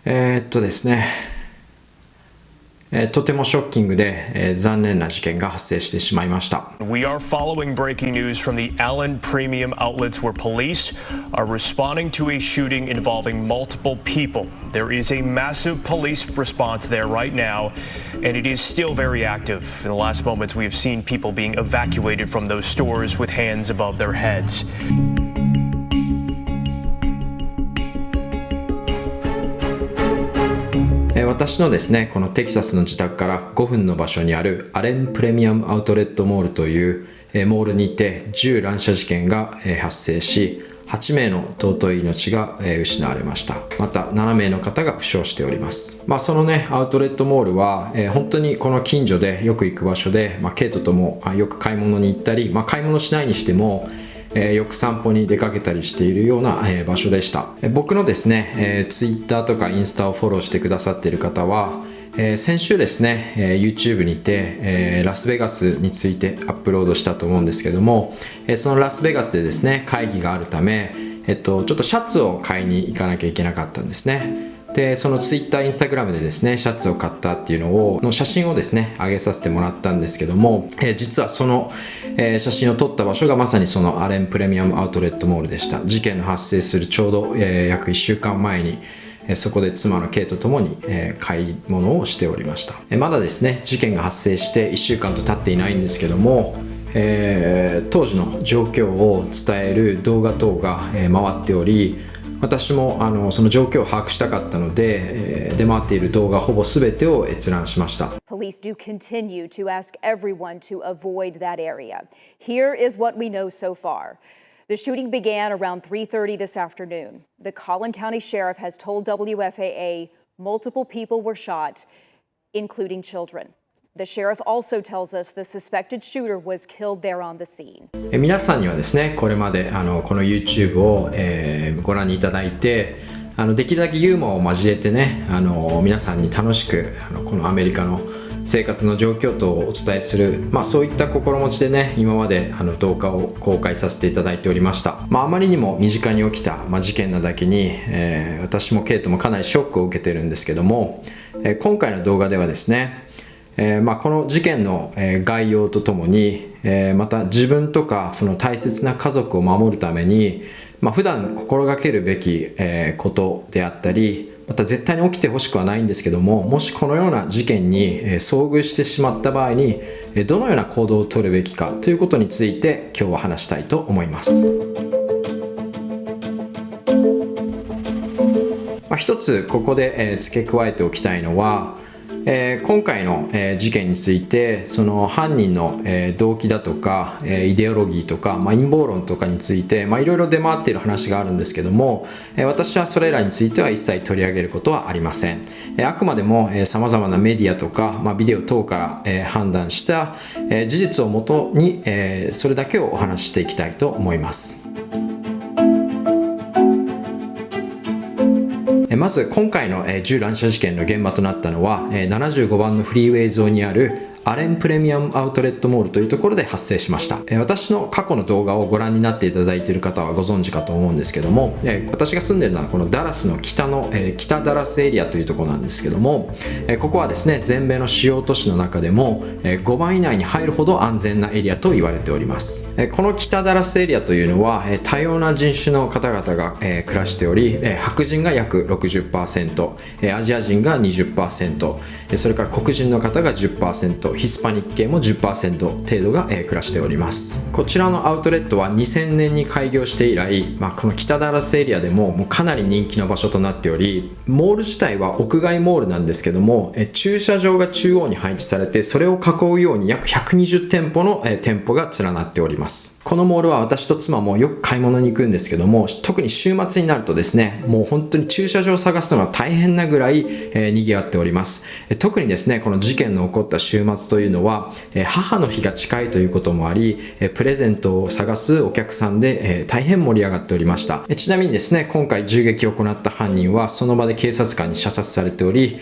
ですね、とてもショッキングで、残念な事件が発生してしまいました。We are following breaking news from the Allen Premium Outlets where police are responding to a shooting involving multiple people. There is a massive police response there right now, and it is still very active. In the last moments, we have seen people being evacuated from those stores with hands above their heads. 私のですね、このテキサスの自宅から5分の場所にあるアレンプレミアムアウトレットモールというモールにて銃乱射事件が発生し、8名の尊い命が失われました。また7名の方が負傷しております。そのね、アウトレットモールは本当にこの近所でよく行く場所で、ケイトともよく買い物に行ったり、買い物しないにしてもよく散歩に出かけたりしているような場所でした。僕のですね、Twitter とかインスタをフォローしてくださっている方は、先週ですね、YouTube にて、ラスベガスについてアップロードしたと思うんですけども、そのラスベガスでですね、会議があるため、ちょっとシャツを買いに行かなきゃいけなかったんですね。でそのツイッター、インスタグラムでですね、シャツを買ったっていうの写真をですね、上げさせてもらったんですけども、実はその、写真を撮った場所がまさにそのアレンプレミアムアウトレットモールでした。事件の発生するちょうど、約1週間前にそこで妻のケイと共に買い物をしておりました。まだですね、事件が発生して1週間と経っていないんですけども、当時の状況を伝える動画等が回っており、私もその状況を把握したかったので、出回っている動画ほぼ全てを閲覧しました。Police do continue to ask everyone to avoid that area. Here is what we know so far. The shooting began around 3:30 this afternoon. The Collin County Sheriff has told WFAA multiple people were shot, including children.The sheriff also tells us the suspected shooter was killed there on the scene. 皆さんにはですね、これまでこの YouTube を、ご覧いただいて、できるだけユーモアを交えてね、皆さんに楽しくこのアメリカの生活の状況等をお伝えする、そういった心持ちでね、今まで動画を公開させていただいておりました。あまりにも身近に起きた、事件なだけに、私もケイトもかなりショックを受けてるんですけども、今回の動画ではですね、この事件の概要とともに、また自分とかその大切な家族を守るために、普段心がけるべきことであったり、また絶対に起きてほしくはないんですけども、もしこのような事件に遭遇してしまった場合にどのような行動を取るべきかということについて今日は話したいと思います。一つここで付け加えておきたいのは、今回の事件についてその犯人の動機だとかイデオロギーとか陰謀論とかについていろいろ出回っている話があるんですけども、私はそれらについては一切取り上げることはありません。あくまでもさまざまなメディアとかビデオ等から判断した事実をもとにそれだけをお話ししていきたいと思います。まず今回の銃乱射事件の現場となったのは75番のフリーウェイ沿いにあるアレンプレミアムアウトレットモールというところで発生しました。私の過去の動画をご覧になっていただいている方はご存知かと思うんですけども、私が住んでいるのはこのダラスの北ダラスエリアというところなんですけども、ここはですね、全米の主要都市の中でも5番以内に入るほど安全なエリアと言われております。この北ダラスエリアというのは多様な人種の方々が暮らしており、白人が約 60%、アジア人が 20%、それから黒人の方が 10%、ヒスパニック系も 10% 程度が暮らしております。こちらのアウトレットは2000年に開業して以来、この北ダラスエリアでもかなり人気の場所となっており、モール自体は屋外モールなんですけども、駐車場が中央に配置されて、それを囲うように約120店舗の店舗が連なっております。このモールは私と妻もよく買い物に行くんですけども、特に週末になるとですね、もう本当に駐車場を探すのが大変なぐらい賑わっております。特にですね、この事件の起こった週末末というのは母の日が近いということもあり、プレゼントを探すお客さんで大変盛り上がっておりました。ちなみにですね、今回銃撃を行った犯人はその場で警察官に射殺されており、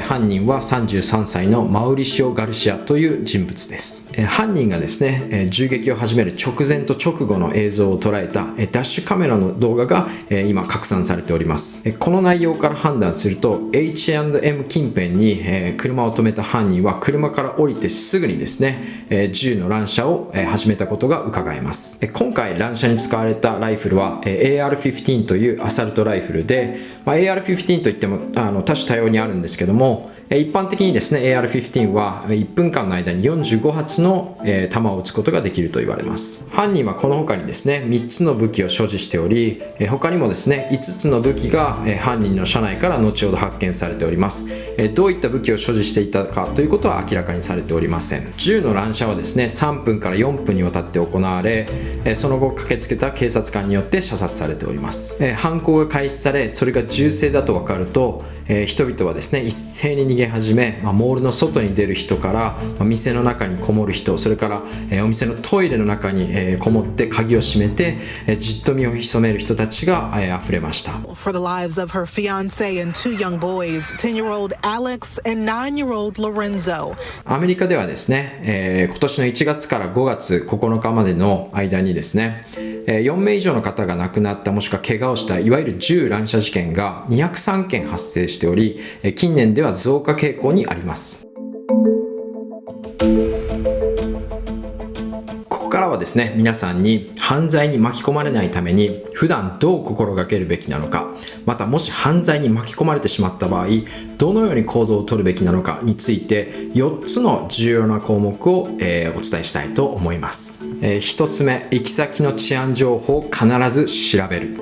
犯人は33歳のマウリシオ・ガルシアという人物です。犯人がですね、銃撃を始める直前と直後の映像を捉えたダッシュカメラの動画が今拡散されております。この内容から判断すると H&M 近辺に車を止めた犯人は車から降りてすぐにですね、銃の乱射を始めたことが伺えます。今回乱射に使われたライフルは AR-15 というアサルトライフルで、AR-15 といっても多種多様にあるんですけども、一般的にですね AR-15 は1分間の間に45発の弾を撃つことができると言われます。犯人はこの他にですね3つの武器を所持しており、他にもですね5つの武器が犯人の車内から後ほど発見されております。どういった武器を所持していたかということは明らかにされておりません。銃の乱射はですね3分から4分にわたって行われ、その後駆けつけた警察官によって射殺されております。犯行が開始され、それが銃声だと分かると、人々はですね一斉に逃げ始め、モールの外に出る人から、店の中にこもる人、それから、お店のトイレの中に、こもって鍵を閉めて、じっと身を潜める人たちが、溢れました。For the lives of her fiancé and two young boys, 10-year-old Alex and 9-year-old Lorenzo. アメリカではですね、今年の1月から5月9日までの間にですね、4名以上の方が亡くなったもしくは怪我をしたいわゆる銃乱射事件が203件発生しており、近年では増加傾向にあります。ここからはですね、皆さんに犯罪に巻き込まれないために普段どう心がけるべきなのか、またもし犯罪に巻き込まれてしまった場合どのように行動を取るべきなのかについて4つの重要な項目を、お伝えしたいと思います。1つ目、行き先の治安情報を必ず調べる。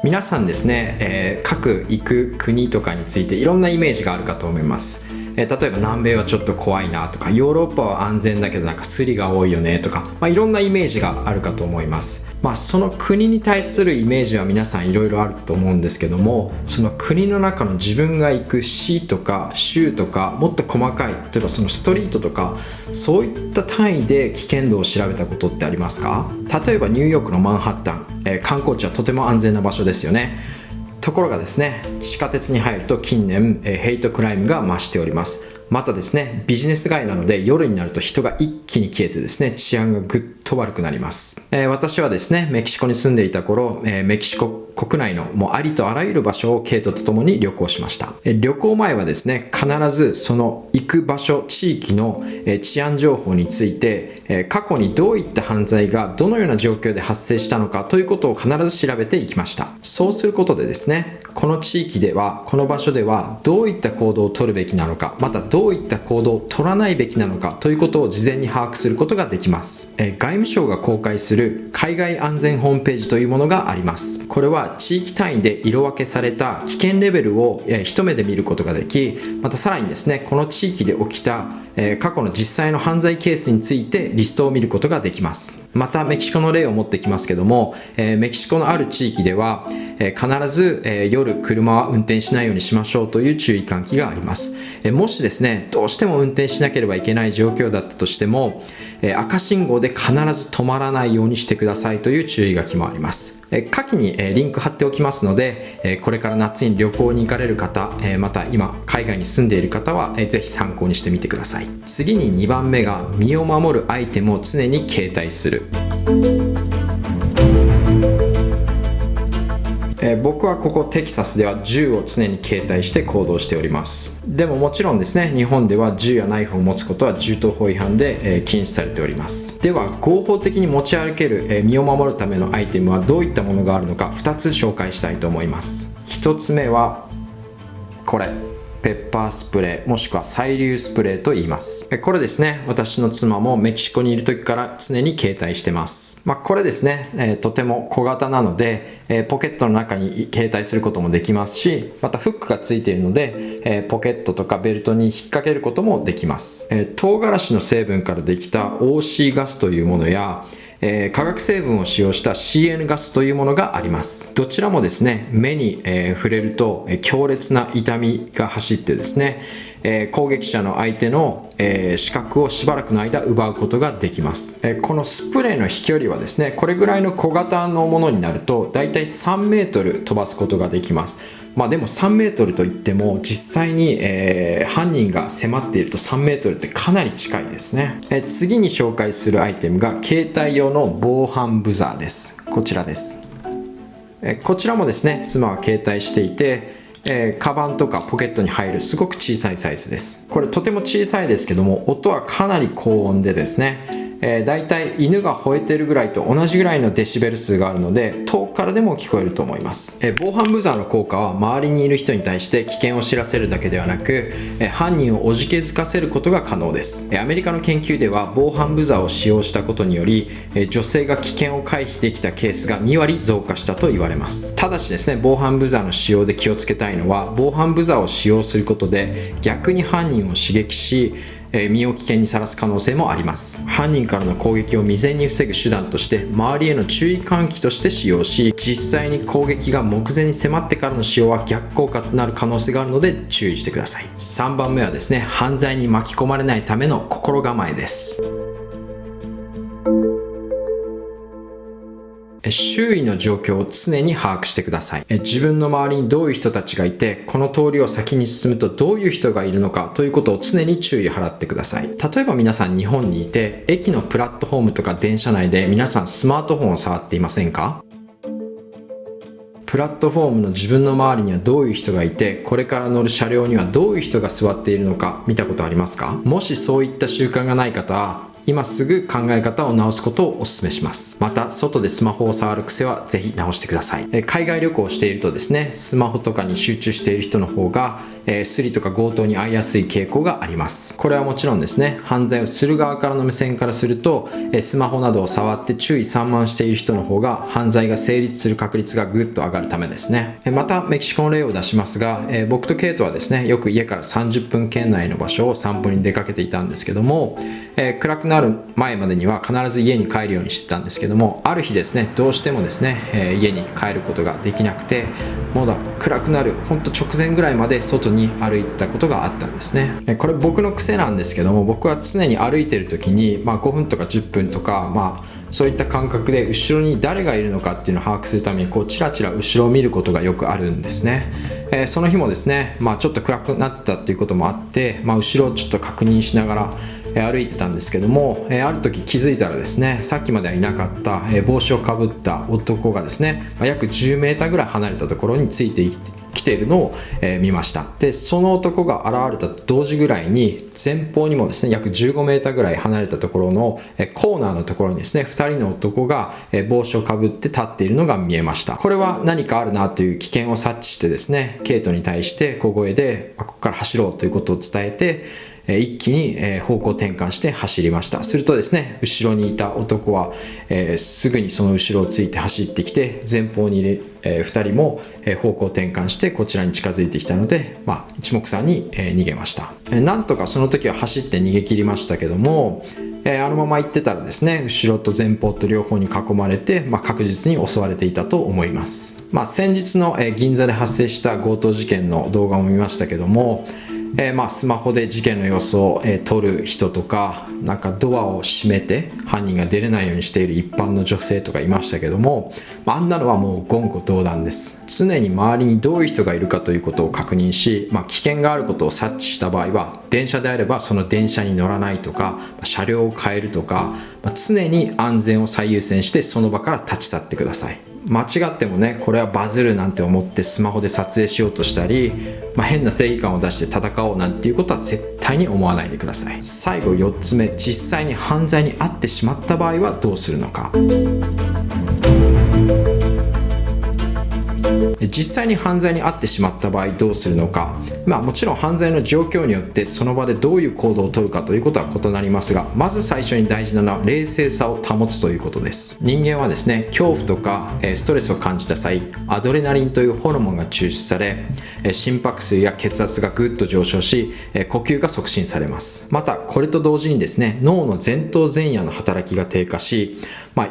皆さんですね、各行く国とかについていろんなイメージがあるかと思います。例えば南米はちょっと怖いなとか、ヨーロッパは安全だけどなんかスリが多いよねとか、いろんなイメージがあるかと思います。その国に対するイメージは皆さんいろいろあると思うんですけども、その国の中の自分が行く市とか州とか、もっと細かい、例えばそのストリートとか、そういった単位で危険度を調べたことってありますか？例えばニューヨークのマンハッタン、観光地はとても安全な場所ですよね。ところがですね、地下鉄に入ると近年ヘイトクライムが増しております。またですね、ビジネス街なので夜になると人が一気に消えてですね、治安がぐっと悪くなります。私はですね、メキシコに住んでいた頃、メキシコ国内のもうありとあらゆる場所をケイトと共に旅行しました。旅行前はですね、必ずその行く場所、地域の治安情報について、過去にどういった犯罪がどのような状況で発生したのかということを必ず調べていきました。そうすることでですね、この地域では、この場所ではどういった行動を取るべきなのか、またどういった行動を取らないべきなのかということを事前に把握することができます。外務省が公開する海外安全ホームページというものがあります。これは地域単位で色分けされた危険レベルを一目で見ることができ、またさらにですね、この地域で起きた過去の実際の犯罪ケースについてリストを見ることができます。またメキシコの例を持ってきますけども、メキシコのある地域では必ず夜車は運転しないようにしましょうという注意喚起があります。もしですね、どうしても運転しなければいけない状況だったとしても、赤信号で必ず止まらないようにしてくださいという注意書きもあります。下記にリンク貼っておきますので、これから夏に旅行に行かれる方、また今海外に住んでいる方はぜひ参考にしてみてください。次に2番目が身を守るアイテムを常に携帯する。僕はここテキサスでは銃を常に携帯して行動しております。でももちろんですね、日本では銃やナイフを持つことは銃刀法違反で禁止されております。では合法的に持ち歩ける身を守るためのアイテムはどういったものがあるのか2つ紹介したいと思います。1つ目はこれ、ペッパースプレーもしくは催涙スプレーと言います。これですね、私の妻もメキシコにいる時から常に携帯してます。これですね、とても小型なのでポケットの中に携帯することもできますし、またフックがついているのでポケットとかベルトに引っ掛けることもできます。唐辛子の成分からできた OC ガスというものや化学成分を使用した CN ガスというものがあります。どちらもですね、目に、触れると、強烈な痛みが走ってですね、攻撃者の相手の、視覚をしばらくの間奪うことができます。このスプレーの飛距離はですね、これぐらいの小型のものになるとだいたい3メートル飛ばすことができます。でも3メートルといっても実際に、犯人が迫っていると3メートルってかなり近いですね。次に紹介するアイテムが携帯用の防犯ブザーです。こちらです。こちらもですね、妻は携帯していて、カバンとかポケットに入るすごく小さいサイズです。これとても小さいですけども、音はかなり高音でですね、だいたい犬が吠えてるぐらいと同じぐらいのデシベル数があるので、遠くからでも聞こえると思います。防犯ブザーの効果は周りにいる人に対して危険を知らせるだけではなく、犯人をおじけづかせることが可能です。アメリカの研究では防犯ブザーを使用したことにより、女性が危険を回避できたケースが2割増加したと言われます。ただしですね、防犯ブザーの使用で気をつけたいのは、防犯ブザーを使用することで逆に犯人を刺激し、身を危険にさらす可能性もあります。犯人からの攻撃を未然に防ぐ手段として周りへの注意喚起として使用し、実際に攻撃が目前に迫ってからの使用は逆効果となる可能性があるので注意してください。3番目はですね、犯罪に巻き込まれないための心構えです。周囲の状況を常に把握してください。自分の周りにどういう人たちがいて、この通りを先に進むとどういう人がいるのかということを常に注意を払ってください。例えば皆さん日本にいて、駅のプラットフォームとか電車内で皆さんスマートフォンを触っていませんか？プラットフォームの自分の周りにはどういう人がいて、これから乗る車両にはどういう人が座っているのか見たことありますか？もしそういった習慣がない方は、今すぐ考え方を直すことをお勧めします。また、外でスマホを触る癖はぜひ直してください。海外旅行をしているとですね、スマホとかに集中している人の方が、スリとか強盗に遭いやすい傾向があります。これはもちろんですね、犯罪をする側からの目線からすると、スマホなどを触って注意散漫している人の方が犯罪が成立する確率がぐっと上がるためですね。また、メキシコの例を出しますが、僕とケイトはですね、よく家から30分圏内の場所を散歩に出かけていたんですけども、暗くなる前までには必ず家に帰るようにしてたんですけども、ある日ですね、どうしてもですね、家に帰ることができなくて、まだ暗くなるほんと直前ぐらいまで外に歩いてたことがあったんですね。これ僕の癖なんですけども、僕は常に歩いてる時に、5分とか10分とか、そういった感覚で後ろに誰がいるのかっていうのを把握するためにチラチラ後ろを見ることがよくあるんですね。その日もですね、ちょっと暗くなったっていうこともあって、後ろをちょっと確認しながら歩いてたんですけども、ある時気づいたらですね、さっきまではいなかった、帽子をかぶった男がですね、約10メーターぐらい離れたところについてきているのを、見ました。で、その男が現れたと同時ぐらいに、前方にもですね、約15メーターぐらい離れたところのコーナーのところにですね、2人の男が帽子をかぶって立っているのが見えました。これは何かあるなという危険を察知してですね、ケイトに対して小声で、ここから走ろうということを伝えて、一気に方向転換して走りました。するとですね、後ろにいた男はすぐにその後ろをついて走ってきて、前方にいる2人も方向転換してこちらに近づいてきたので、一目散に逃げました。なんとかその時は走って逃げ切りましたけども、あのまま行ってたらですね、後ろと前方と両方に囲まれて、確実に襲われていたと思います。先日の銀座で発生した強盗事件の動画も見ましたけども、スマホで事件の様子を撮る人とか、ドアを閉めて犯人が出れないようにしている一般の女性とかいましたけども、あんなのはもう言語道断です。常に周りにどういう人がいるかということを確認し、危険があることを察知した場合は、電車であればその電車に乗らないとか、車両を変えるとか、常に安全を最優先してその場から立ち去ってください。間違ってもね、これはバズるなんて思ってスマホで撮影しようとしたり、変な正義感を出して戦おうなんていうことは絶対に思わないでください。最後4つ目、実際に犯罪に遭ってしまった場合はどうするのか。実際に犯罪に遭ってしまった場合どうするのか、もちろん犯罪の状況によってその場でどういう行動をとるかということは異なりますが、まず最初に大事なのは冷静さを保つということです。人間はですね、恐怖とかストレスを感じた際、アドレナリンというホルモンが抽出され、心拍数や血圧がぐっと上昇し、呼吸が促進されます。またこれと同時にですね、脳の前頭前野の働きが低下し、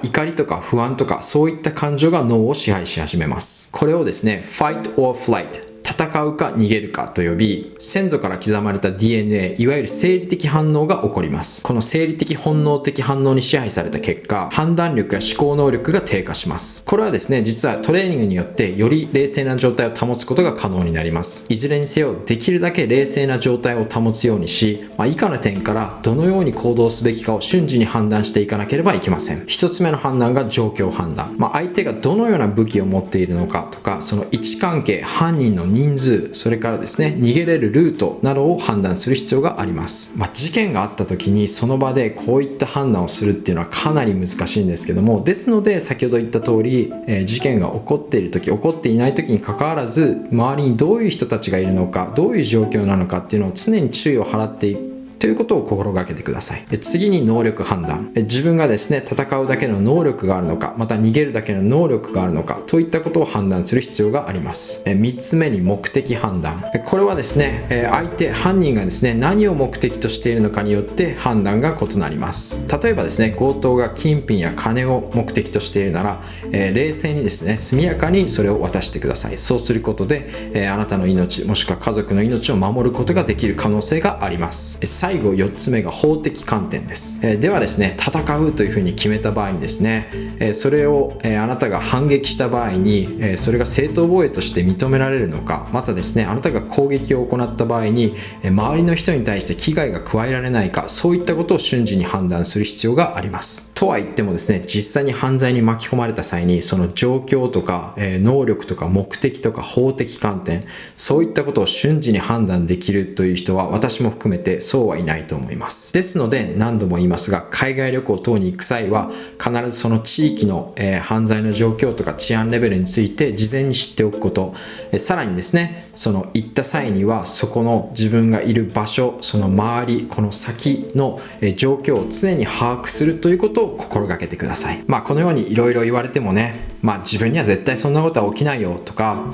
怒りとか不安とかそういった感情が脳を支配し始めます。これをですね、Fight or Flight、戦うか逃げるかと呼び、先祖から刻まれた DNA、 いわゆる生理的反応が起こります。この生理的本能的反応に支配された結果、判断力や思考能力が低下します。これはですね、実はトレーニングによってより冷静な状態を保つことが可能になります。いずれにせよ、できるだけ冷静な状態を保つようにし、以下の点からどのように行動すべきかを瞬時に判断していかなければいけません。一つ目の判断が状況判断。相手がどのような武器を持っているのかとか、その位置関係、犯人の人数、それからですね、逃げれるルートなどを判断する必要があります。事件があった時にその場でこういった判断をするっていうのはかなり難しいんですけども、ですので先ほど言った通り、事件が起こっている時、起こっていない時に関わらず、周りにどういう人たちがいるのか、どういう状況なのかっていうのを常に注意を払っていくということを心がけてください。次に能力判断。自分がですね、戦うだけの能力があるのか、また逃げるだけの能力があるのかといったことを判断する必要があります。3つ目に目的判断。これはですね、犯人がですね、何を目的としているのかによって判断が異なります。例えばですね、強盗が金品や金を目的としているなら、冷静にですね、速やかにそれを渡してください。そうすることで、あなたの命、もしくは家族の命を守ることができる可能性があります。最後4つ目が法的観点です。ではですね、戦うというふうに決めた場合にですね、それをあなたが反撃した場合に、それが正当防衛として認められるのか、またですね、あなたが攻撃を行った場合に周りの人に対して危害が加えられないか、そういったことを瞬時に判断する必要があります。とは言ってもですね、実際に犯罪に巻き込まれた際にその状況とか能力とか目的とか法的観点、そういったことを瞬時に判断できるという人は私も含めてそうはいないと思います。ですので何度も言いますが、海外旅行等に行く際は必ずその地域の犯罪の状況とか治安レベルについて事前に知っておくこと、さらにですね、その行った際にはそこの自分がいる場所、その周り、この先の状況を常に把握するということを心がけてください。このようにいろいろ言われてもね、自分には絶対そんなことは起きないよとか、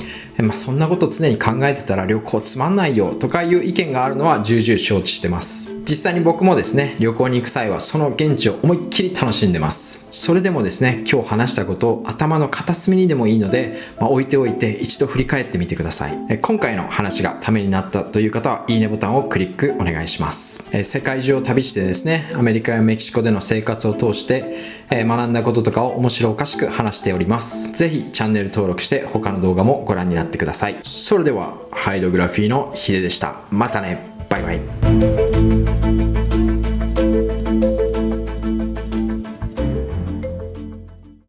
そんなことを常に考えてたら旅行つまんないよとかいう意見があるのは重々承知してます。実際に僕もですね、旅行に行く際はその現地を思いっきり楽しんでます。それでもですね、今日話したことを頭の片隅にでもいいので、置いておいて一度振り返ってみてください。今回の話がためになったという方はいいねボタンをクリックお願いします。世界中を旅してですね、アメリカやメキシコでの生活を通して学んだこととかを面白おかしく話しております。ぜひチャンネル登録して他の動画もご覧になってください。それではハイドグラフィーのヒデでした。またね、バイバイ。